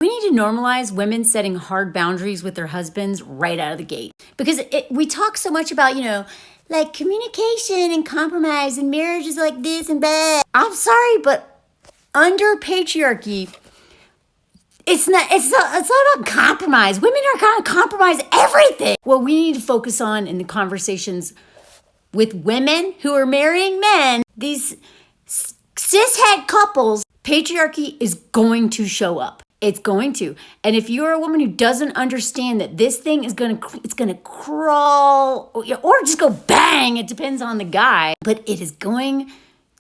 We need to normalize women setting hard boundaries with their husbands right out of the gate. Because we talk so much about, like communication and compromise and marriage is like this and that. I'm sorry, but under patriarchy, it's not about compromise. Women are going to compromise everything. What we need to focus on in the conversations with women who are marrying men, these cishet couples, patriarchy is going to show up. It's going to. And if you're a woman who doesn't understand that this thing is going to crawl or just go bang, it depends on the guy, but it is going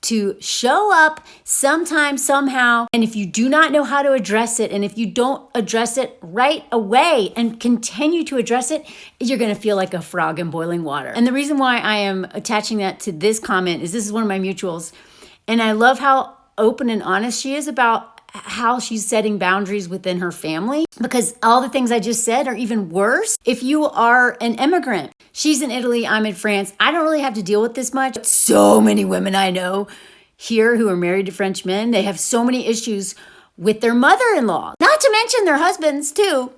to show up sometime, somehow. And if you do not know how to address it, and if you don't address it right away and continue to address it, you're going to feel like a frog in boiling water. And the reason why I am attaching that to this comment is this is one of my mutuals. And I love how open and honest she is about how she's setting boundaries within her family, because all the things I just said are even worse if you are an immigrant. She's in Italy, I'm in France. I don't really have to deal with this much. So many women I know here who are married to French men, they have so many issues with their mother-in-law, not to mention their husbands too.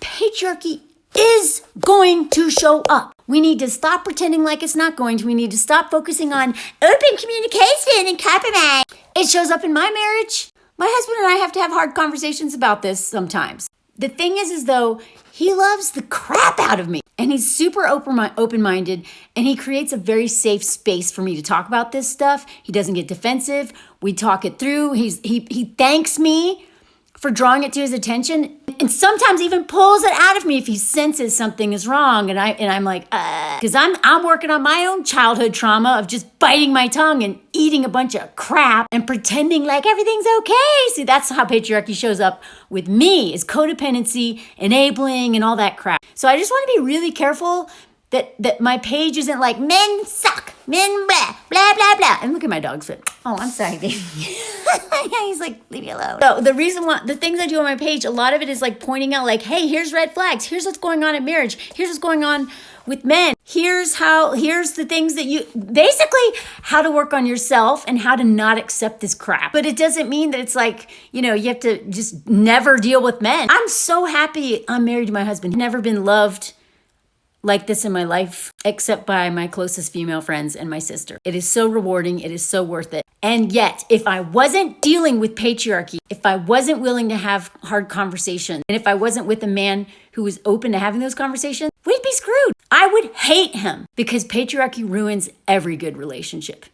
Patriarchy is going to show up. We need to stop pretending like it's not going to. We need to stop focusing on open communication and compromise. It shows up in my marriage. My husband and I have to have hard conversations about this sometimes. The thing is though, he loves the crap out of me and he's super open-minded and he creates a very safe space for me to talk about this stuff. He doesn't get defensive. We talk it through. He thanks me for drawing it to his attention and sometimes even pulls it out of me if he senses something is wrong. And I'm like, because I'm working on my own childhood trauma of just biting my tongue and eating a bunch of crap and pretending like everything's okay. See, that's how patriarchy shows up with me, is codependency, enabling, and all that crap. So I just want to be really careful that my page isn't like men suck, men blah, blah, blah, blah. And look at my dog's foot. Oh, I'm sorry, baby. He's like, leave me alone. So the things I do on my page, a lot of it is like pointing out like, hey, here's red flags. Here's what's going on in marriage. Here's what's going on with men. Here's the things that basically how to work on yourself and how to not accept this crap. But it doesn't mean that it's like, you have to just never deal with men. I'm so happy I'm married to my husband. I've never been loved like this in my life, except by my closest female friends and my sister. It is so rewarding. It is so worth it. And yet, if I wasn't dealing with patriarchy, if I wasn't willing to have hard conversations, and if I wasn't with a man who was open to having those conversations, we'd be screwed. I would hate him because patriarchy ruins every good relationship.